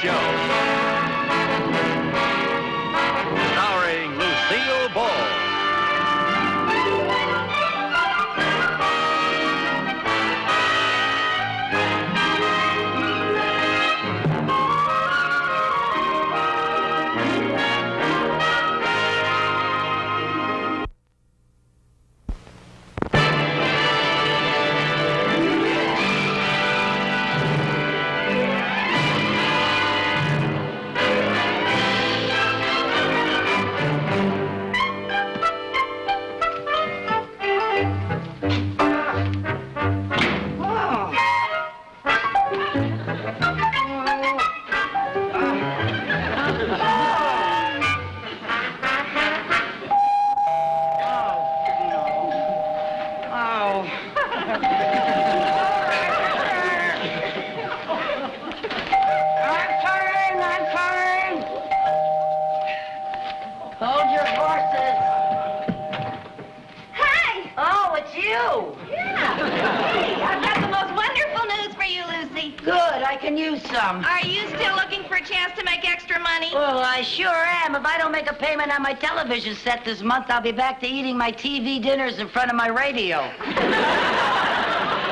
Show. Starring Lucille Ball. Hold your horses. Hi. Oh, it's you. Yeah. Hey, I've got the most wonderful news for you, Lucy. Good, I can use some. Are you still looking for a chance to make extra money? Well, I sure am. If I don't make a payment on my television set this month, I'll be back to eating my TV dinners in front of my radio.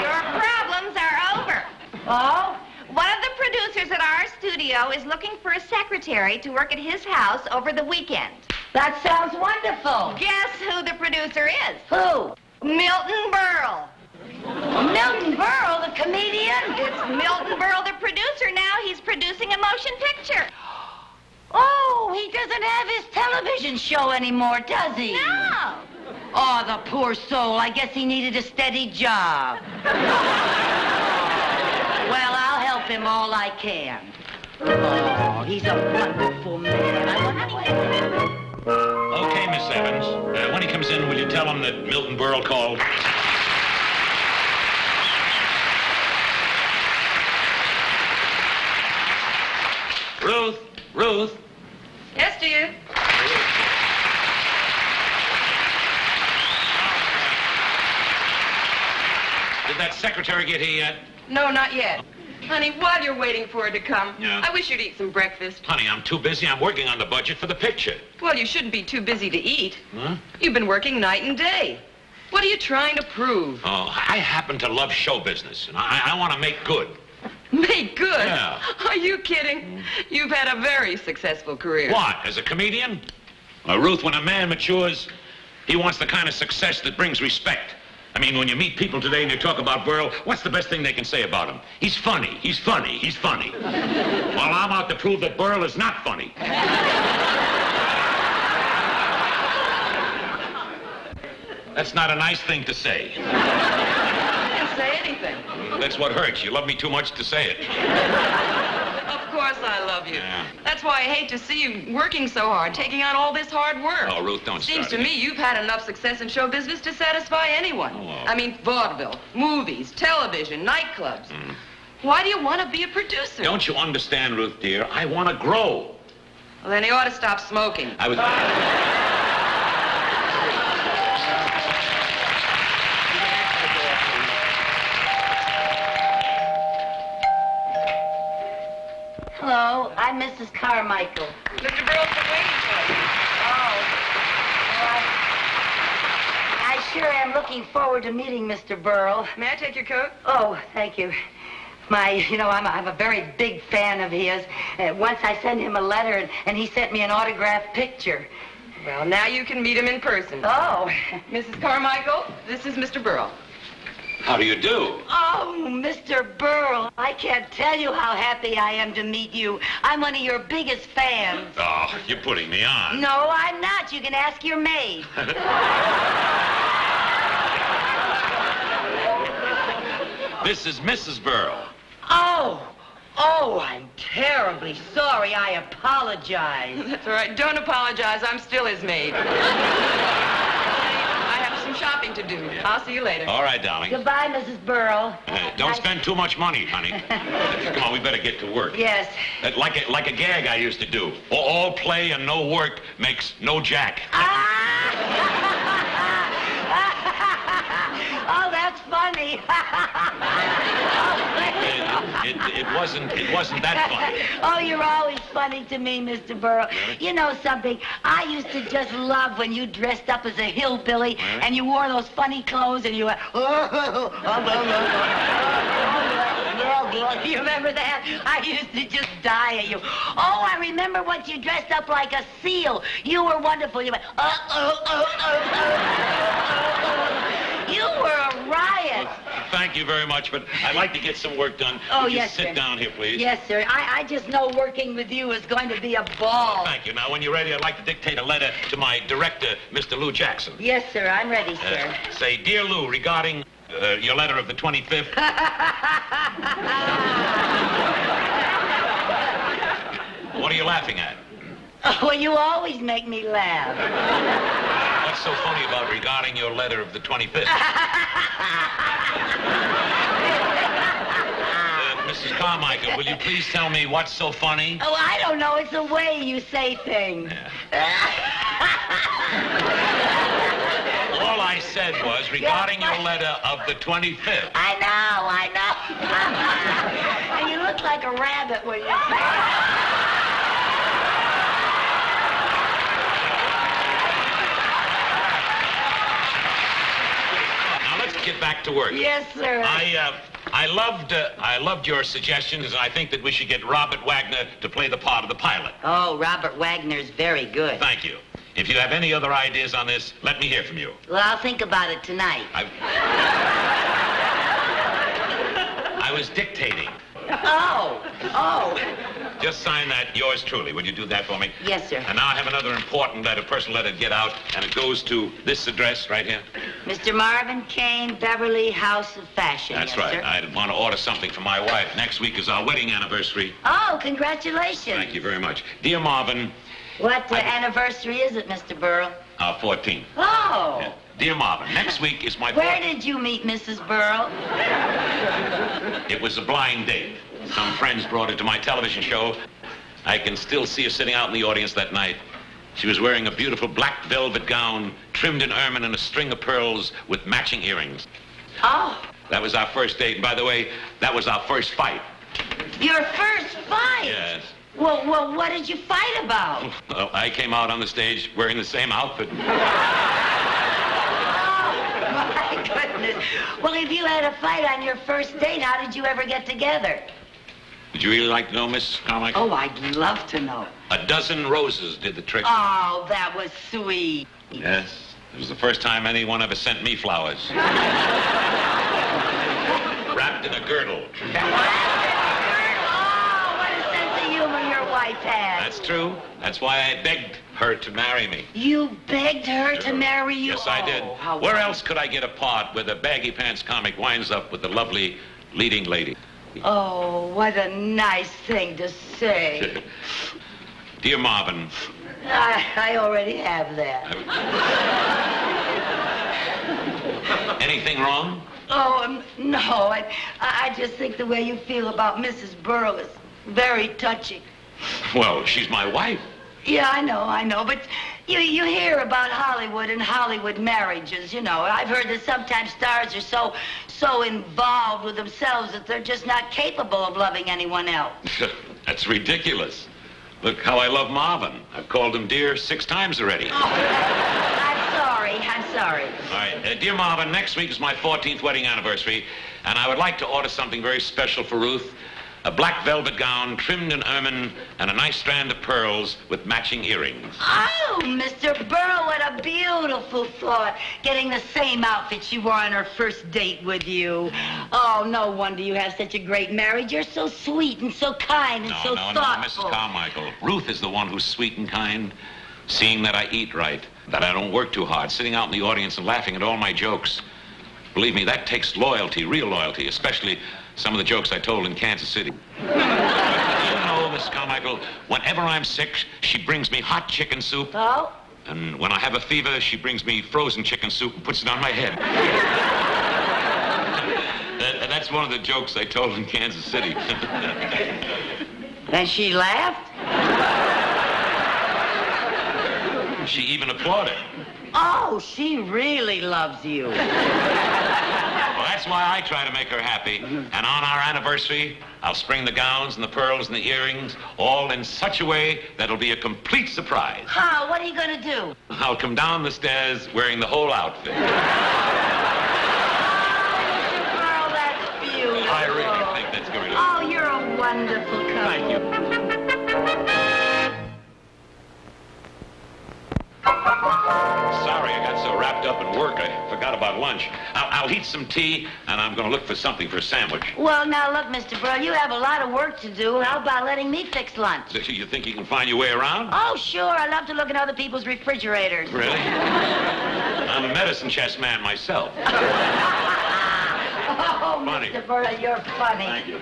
Your problems are over. Oh? One of the producers at our studio is looking for a secretary to work at his house over the weekend. That sounds wonderful. Guess who the producer is? Who? Milton Berle. Milton Berle, the comedian? It's Milton Berle, the producer now. He's producing a motion picture. Oh, he doesn't have his television show anymore, does he? No. Oh, the poor soul. I guess he needed a steady job. Well, I'll help him all I can. Oh, he's a wonderful man. Okay, Miss Evans. When he comes in, will you tell him that Milton Berle called? Ruth. Yes, dear. Did that secretary get here yet? No, not yet. Honey, while you're waiting for her to come, Yeah. I wish you'd eat some breakfast. Honey, I'm too busy. I'm working on the budget for the picture. Well, you shouldn't be too busy to eat. Huh? You've been working night and day. What are you trying to prove? Oh, I happen to love show business, and I want to make good. Make good? Yeah. Are you kidding? You've had a very successful career. What, as a comedian? Well, Ruth, when a man matures, he wants the kind of success that brings respect. I mean, when you meet people today and they talk about Berle, what's the best thing they can say about him? He's funny, he's funny, he's funny. Well, I'm out to prove that Berle is not funny. That's not a nice thing to say. I didn't say anything. That's what hurts. You love me too much to say it. Of course I love you. Yeah. That's why I hate to see you working so hard, taking on all this hard work. Oh, Ruth, don't Seems start to it. me you've had enough success in show business to satisfy anyone. Oh. I mean, vaudeville, movies, television, nightclubs. Why do you want to be a producer? Don't you understand, Ruth, dear? I want to grow. Well, then he ought to stop smoking. I was... Hello, I'm Mrs. Carmichael. Mr. Berle's been waiting for you. Oh. Well, I sure am looking forward to meeting Mr. Berle. May I take your coat? Oh, thank you. I'm a very big fan of his. Once I sent him a letter, and he sent me an autographed picture. Well, now you can meet him in person. Oh. Mrs. Carmichael, this is Mr. Berle. How do you do? Oh, Mr. Berle, I can't tell you how happy I am to meet you. I'm one of your biggest fans. Oh, you're putting me on. No, I'm not. You can ask your maid. This is Mrs. Berle. Oh, I'm terribly sorry. I apologize. That's all right. Don't apologize. I'm still his maid. I have some shopping to do. I'll see you later. All right, darling. Goodbye, Mrs. Berle. Don't spend too much money, honey. Come on, we better get to work. Yes. Like a gag I used to do. All play and no work makes no jack. Oh, that's funny. It wasn't that funny. Oh, you're always funny to me, Mr. Burl. Really? You know something? I used to just love when you dressed up as a hillbilly Really? and you wore those funny clothes and you went, you remember that? I used to just die at you. Oh, I remember once you dressed up like a seal. You were wonderful. You went, You were a riot. Thank you very much, but I'd like to get some work done. Oh, Would you yes, sit sir. down here, please? Yes, sir. I just know working with you is going to be a ball. Thank you. Now, when you're ready, I'd like to dictate a letter to my director, Mr. Lou Jackson. Yes, sir. I'm ready, sir. Say, Dear Lou, regarding your letter of the 25th... What are you laughing at? Oh, you always make me laugh. What's so funny about regarding your letter of the 25th? Mrs. Carmichael, will you please tell me what's so funny? Oh, I don't know. It's the way you say things. All I said was regarding your letter of the 25th. I know. And you look like a rabbit when you say it. Now, let's get back to work. Yes, sir. I loved your suggestions, and I think that we should get Robert Wagner to play the part of the pilot. Oh, Robert Wagner's very good. Thank you. If you have any other ideas on this, let me hear from you. Well, I'll think about it tonight. I was dictating. Oh. Just sign that, yours truly. Would you do that for me? Yes, sir. And now I have another important letter, personal letter to get out, and it goes to this address right here. Mr. Marvin Kane, Beverly House of Fashion. That's yes, right. Sir. I want to order something for my wife. Next week is our wedding anniversary. Oh, congratulations. Thank you very much. Dear Marvin, What anniversary is it, Mr. Burl? our 14th. Oh. Yeah. Dear Marvin, next week is my Where 14th. did you meet Mrs. Burl? It was a blind date. Some friends brought her to my television show. I can still see her sitting out in the audience that night. She was wearing a beautiful black velvet gown, trimmed in ermine and a string of pearls with matching earrings. Oh. That was our first date. And by the way, that was our first fight. Your first fight? Yes. Well, what did you fight about? Well, I came out on the stage wearing the same outfit. Oh, my goodness. Well, if you had a fight on your first date, how did you ever get together? Would you really like to know, Miss Carmichael? Oh, I'd love to know. A dozen roses did the trick. Oh, that was sweet. Yes. It was the first time anyone ever sent me flowers. Wrapped in a girdle. Oh, what a sense of humor your wife has. That's true. That's why I begged her to marry me. You begged her to marry you? Yes, I did. Oh, how Where else could I get a part where the baggy pants comic winds up with the lovely leading lady? Oh, what a nice thing to say. Dear Marvin, I already have that. anything wrong? Oh, no. I just think the way you feel about Mrs. Burl is very touching. Well, she's my wife. Yeah, I know. But you hear about Hollywood and Hollywood marriages, you know. I've heard that sometimes stars are so involved with themselves that they're just not capable of loving anyone else. That's ridiculous. Look how I love Marvin. I've called him dear 6 times already. Oh, I'm sorry. All right, dear Marvin, next week is my 14th wedding anniversary, and I would like to order something very special for Ruth. A black velvet gown trimmed in ermine and a nice strand of pearls with matching earrings. Oh, Mr. Burl, what a beautiful thought. Getting the same outfit she wore on her first date with you. Oh, no wonder you have such a great marriage. You're so sweet and so kind and so No, thoughtful. Mrs. Carmichael. Ruth is the one who's sweet and kind, seeing that I eat right, that I don't work too hard, sitting out in the audience and laughing at all my jokes. Believe me, that takes loyalty, real loyalty, especially some of the jokes I told in Kansas City. You know, Miss Carmichael, whenever I'm sick, she brings me hot chicken soup. Oh? And when I have a fever, she brings me frozen chicken soup and puts it on my head. That's one of the jokes I told in Kansas City. And she laughed? She even applauded. Oh, she really loves you. Well, that's why I try to make her happy. And on our anniversary, I'll spring the gowns and the pearls and the earrings, all in such a way that'll be a complete surprise. How? What are you going to do? I'll come down the stairs wearing the whole outfit. Oh, that's beautiful. I really think that's going to... Oh, you're a wonderful couple. Thank you. Sorry, I got so wrapped up in work, I forgot about lunch. I'll heat some tea, and I'm going to look for something for a sandwich. Well, now, look, Mr. Burl, you have a lot of work to do. How about letting me fix lunch? You think you can find your way around? Oh, sure. I love to look in other people's refrigerators. Really? I'm a medicine chest man myself. Oh, Funny. Mr. Burl, you're funny. Thank you.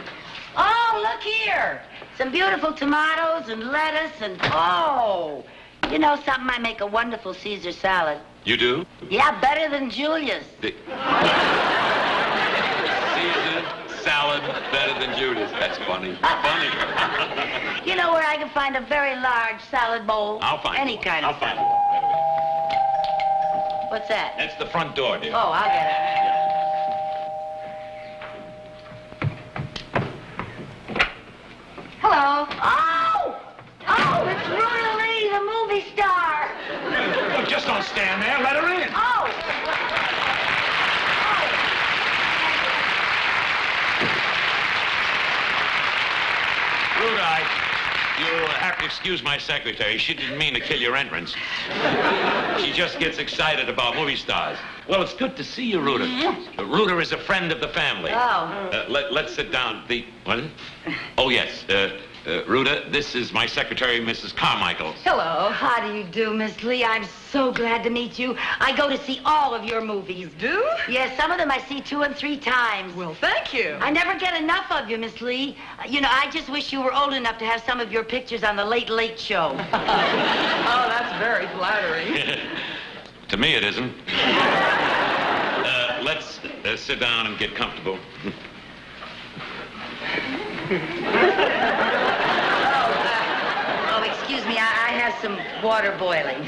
Oh, look here. Some beautiful tomatoes and lettuce and, oh. You know something? I make a wonderful Caesar salad. You do? Yeah, better than Julia's. Caesar salad better than Judas. That's funny. Funny. You know where I can find a very large salad bowl? I'll find Any one. kind I'll of find salad. one. Wait a minute. What's that? That's the front door, dear. Oh, I'll get it. Hello. Oh! Oh, it's Ruta Lee, the movie star. Look, just don't stand there. Let her in. Oh! Ruda, you'll have to excuse my secretary. She didn't mean to kill your entrance. She just gets excited about movie stars. Well, it's good to see you, Ruda. Ruda is a friend of the family. Oh. Let's sit down. What? Oh, yes. Ruda, this is my secretary, Mrs. Carmichael. Hello. How do you do, Miss Lee? I'm so glad to meet you. I go to see all of your movies. Do? Yes, some of them I see 2 and 3 times. Well, thank you. I never get enough of you, Miss Lee. You know, I just wish you were old enough to have some of your pictures on the Late Late Show. Oh, that's very flattering. To me, it isn't. Let's sit down and get comfortable. Oh, excuse me, I have some water boiling.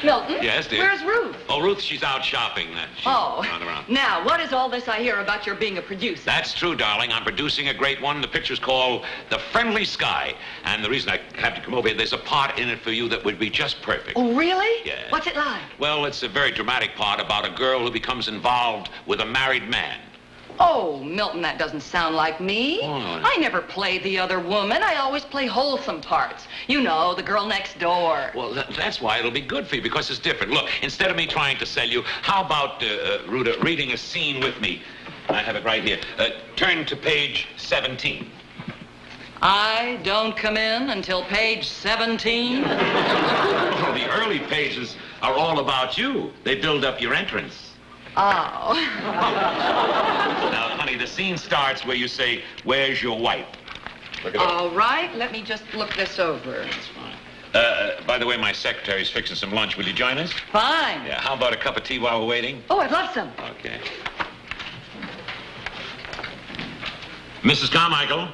Milton? Yes, dear? Where's Ruth? Oh, Ruth, she's out shopping. She's not around. Now, what is all this I hear about your being a producer? That's true, darling. I'm producing a great one. The picture's called The Friendly Sky. And the reason I have to come over here, there's a part in it for you that would be just perfect. Oh, really? Yeah. What's it like? Well, it's a very dramatic part about a girl who becomes involved with a married man. Oh, Milton, that doesn't sound like me. Oh, no. I never play the other woman. I always play wholesome parts. You know, the girl next door. Well, that's why it'll be good for you, because it's different. Look, instead of me trying to sell you, how about, Ruda, reading a scene with me? I have it right here. Turn to page 17. I don't come in until page 17. Oh, the early pages are all about you. They build up your entrance. Oh. Now, honey, the scene starts where you say, "Where's your wife?" Look it up. All right, let me just look this over. That's fine. By the way, my secretary's fixing some lunch. Will you join us? Fine. Yeah, how about a cup of tea while we're waiting? Oh, I'd love some. Okay. Mrs. Carmichael?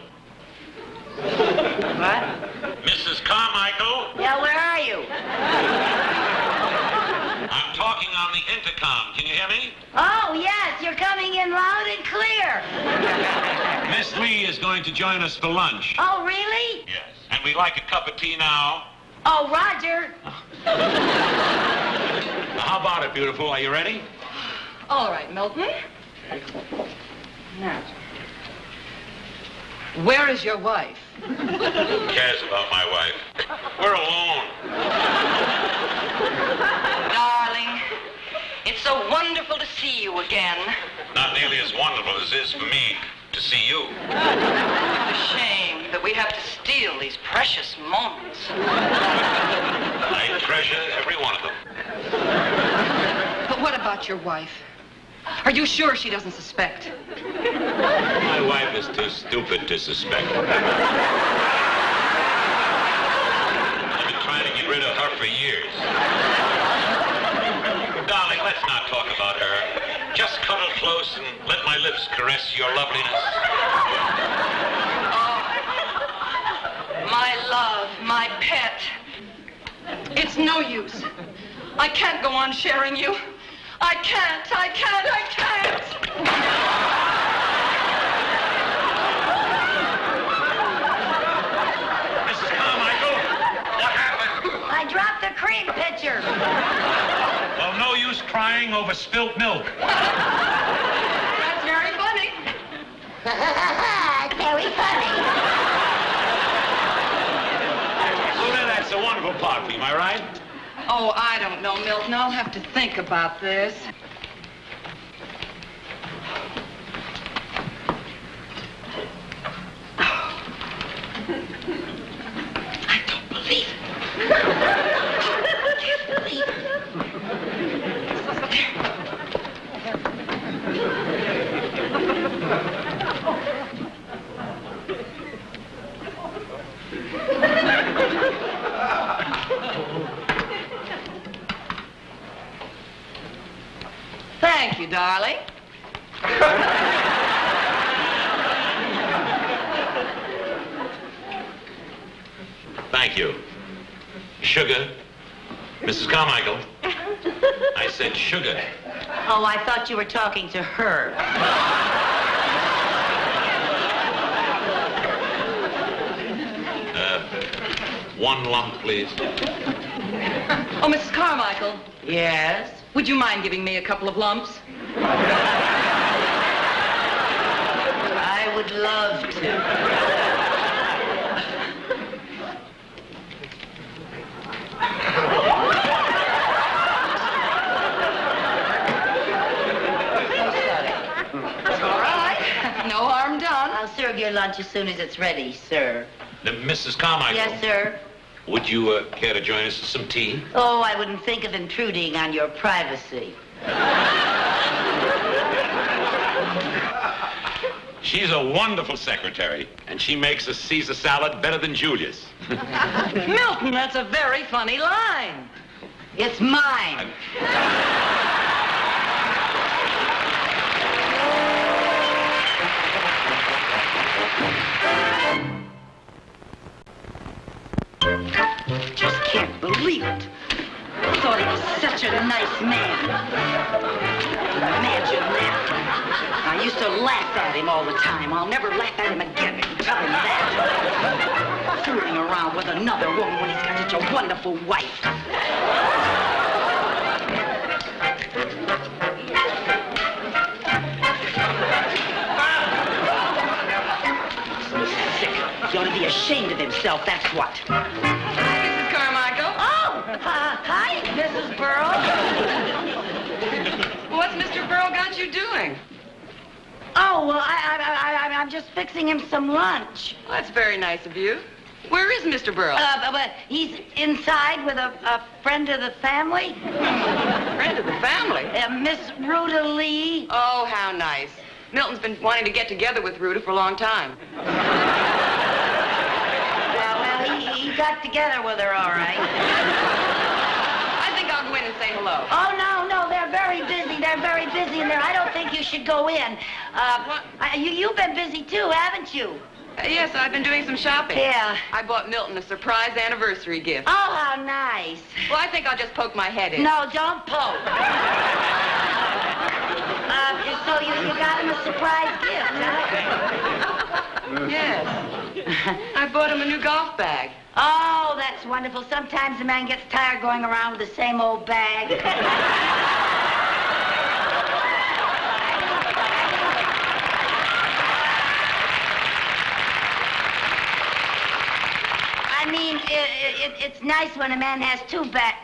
What? Mrs. Carmichael? Yeah, where are you? I'm talking on the intercom. Can you hear me? Oh, yes, you're coming in loud and clear. Miss Lee is going to join us for lunch. Oh, really? Yes. And we'd like a cup of tea now. Oh, Roger. How about it, beautiful? Are you ready? All right, Milton. Now, where is your wife? Who cares about my wife? We're alone. Darling, it's so wonderful to see you again. Not nearly as wonderful as it is for me to see you. It's a shame that we have to steal these precious moments. I treasure every one of them. But what about your wife? Are you sure she doesn't suspect? My wife is too stupid to suspect. I've been trying to get rid of her for years. Darling, let's not talk about her. Just cuddle close and let my lips caress your loveliness. Oh, my love, my pet. It's no use. I can't go on sharing you. I can't. Mrs. Carmichael, what happened? I dropped the cream pitcher. Well, no use crying over spilt milk. That's very funny. Very funny. Luna, that's a wonderful party, am I right? Oh, I don't know, Milton. I'll have to think about this. I don't believe it. I can't believe it. Thank you, darling. Thank you. Sugar. Mrs. Carmichael. I said sugar. Oh, I thought you were talking to her. One lump, please. Oh, Mrs. Carmichael, Yes? would you mind giving me a couple of lumps? I would love to. All right. No harm done. I'll serve your lunch as soon as it's ready, sir. Mrs. Carmichael. Yes, sir? Would you care to join us for some tea? Oh, I wouldn't think of intruding on your privacy. She's a wonderful secretary, and she makes a Caesar salad better than Julius. Milton, that's a very funny line. It's mine. Just can't believe it. I thought he was such a nice man. Imagine that. I used to laugh at him all the time. I'll never laugh at him again. Tell him that. Fooling around with another woman when he's got such a wonderful wife. So sick. He ought to be ashamed of himself, that's what. Mrs. Carmichael? Oh, hi, Mrs. Burl. What's Mr. Burl got you doing? Oh, well, I'm just fixing him some lunch. Well, that's very nice of you. Where is Mr. Burl? But he's inside with a friend of the family. Friend of the family? Miss Rhoda Lee. Oh, how nice. Milton's been wanting to get together with Rhoda for a long time. Well, he got together with her, all right. I think I'll go in and say hello. Oh, no, they're very busy. They're very busy in there. I don't think you should go in. What? You've been busy, too, haven't you? Yes, I've been doing some shopping. Yeah. I bought Milton a surprise anniversary gift. Oh, how nice. Well, I think I'll just poke my head in. No, don't poke. So you got him a surprise gift, huh? Yes. I bought him a new golf bag. Oh, that's wonderful. Sometimes a man gets tired going around with the same old bag. I mean, it's nice when a man has two bags.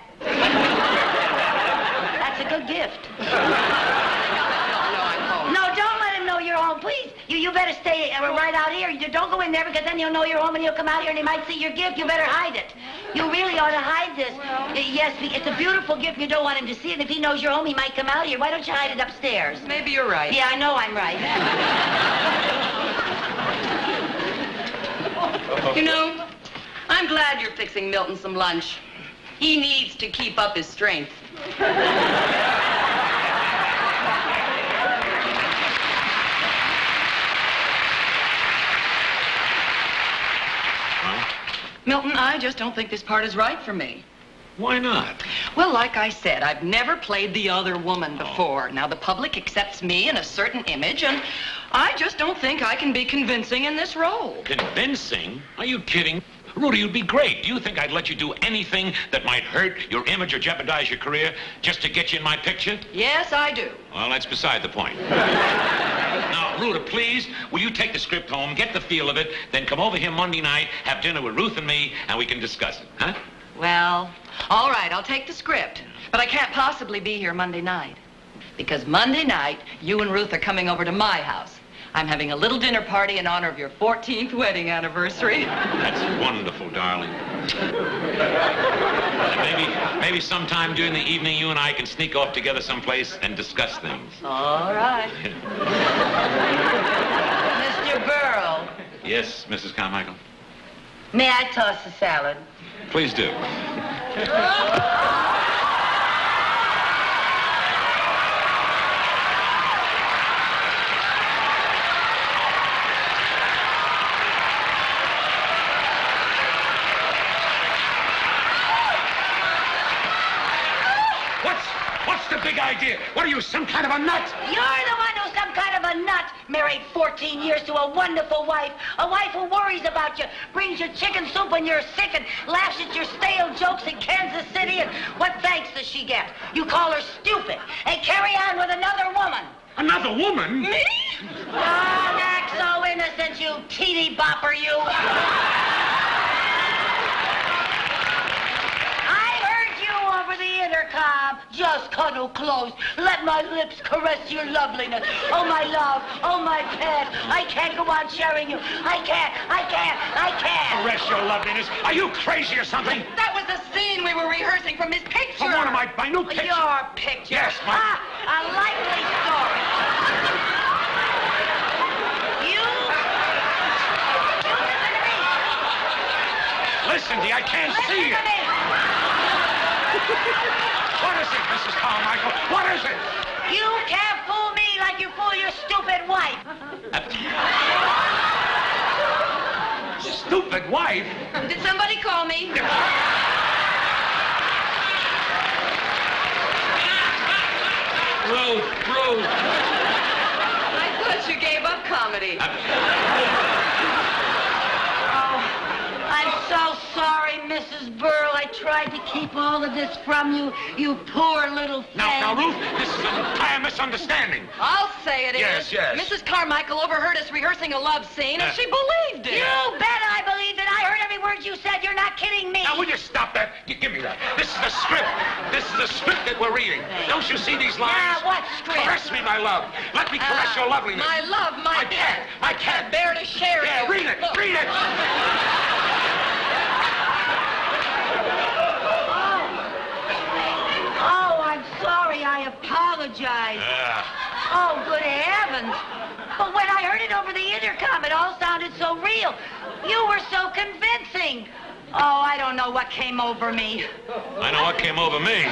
That's a good gift. No, don't let him know you're home, please. You better stay right out here. You don't go in there because then he'll know you're home and he'll come out here and he might see your gift. You better hide it. You really ought to hide this. Yes, it's a beautiful gift. You don't want him to see it. If he knows you're home, he might come out here. Why don't you hide it upstairs? Maybe you're right. Yeah, I know I'm right. You know, I'm glad you're fixing Milton some lunch. He needs to keep up his strength. Milton, I just don't think this part is right for me. Why not? Well, like I said, I've never played the other woman before. Now, the public accepts me in a certain image, and I just don't think I can be convincing in this role. Convincing? Are you kidding? Rudy, you'd be great. Do you think I'd let you do anything that might hurt your image or jeopardize your career just to get you in my picture? Yes, I do. Well, that's beside the point. Now, Ruta, please, will you take the script home, get the feel of it, then come over here Monday night, have dinner with Ruth and me, and we can discuss it, huh? Well, all right, I'll take the script. But I can't possibly be here Monday night. Because Monday night, you and Ruth are coming over to my house. I'm having a little dinner party in honor of your 14th wedding anniversary. That's wonderful, darling. Maybe sometime during the evening you and I can sneak off together someplace and discuss things. All right. Mr. Berles, Yes, Mrs. Carmichael? may I toss the salad? Please do. What's the big idea? What are you, some kind of a nut? You're the one who's some kind of a nut. Married 14 years to a wonderful wife. A wife who worries about you, brings you chicken soup when you're sick, and laughs at your stale jokes in Kansas City. And what thanks does she get? You call her stupid and carry on with another woman. Another woman? Me? Don't act so innocent, you teeny bopper, you. Over the intercom. Just cuddle close. Let my lips caress your loveliness. Oh, my love. Oh, my pet. I can't go on sharing you. I can't. Caress your loveliness. Are you crazy or something? That was the scene we were rehearsing from his picture. From one of my new pictures. Your picture. Yes, my... A likely story. You Listen listen to me. to me, I can't see Listen you. to me. What is it, Mrs. Carmichael? What is it? You can't fool me like you fool your stupid wife. Stupid wife? Did somebody call me? Ruth. I thought you gave up comedy. I'm so sorry, Mrs. Berles. I tried to keep all of this from you, you poor little thing. Now, Ruth, this is an entire misunderstanding. I'll say it is. Yes. Mrs. Carmichael overheard us rehearsing a love scene, and she believed it. You bet I believed it. I heard every word you said. You're not kidding me. Now, will you stop that? Give me that. This is the script. This is the script that we're reading. Don't you see these lines? Yeah, what script? Caress me, my love. Let me caress your loveliness. My love, my pet. My cat. Bear to share Yeah, you. read it. Look. Read it. Oh, I'm sorry. I apologize. Oh, good heavens. But when I heard it over the intercom, it all sounded so real. You were so convincing. Oh, I don't know what came over me. I know what came over me.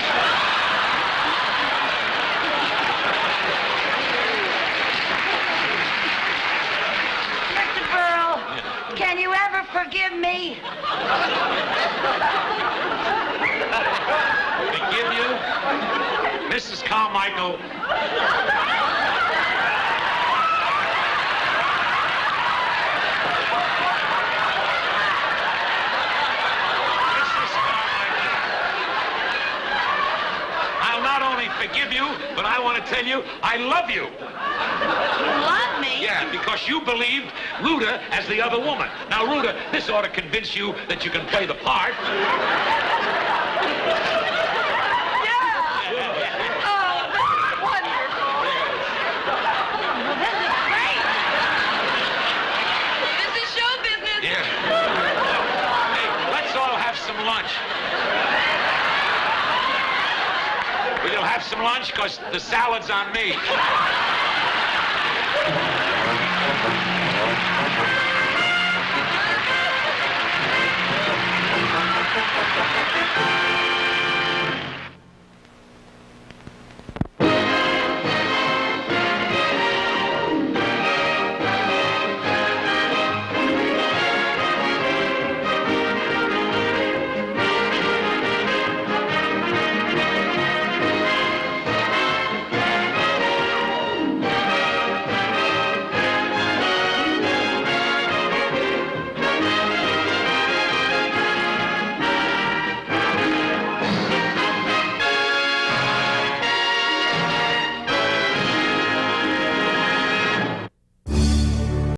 Mr. Berles, can you ever forgive me? Forgive you? Mrs. Carmichael. I'll not only forgive you, but I want to tell you I love you. You love me? Yeah, because you believed Ruta as the other woman. Now, Ruta, this ought to convince you that you can play the part. Lunch. We'll have some lunch because the salad's on me.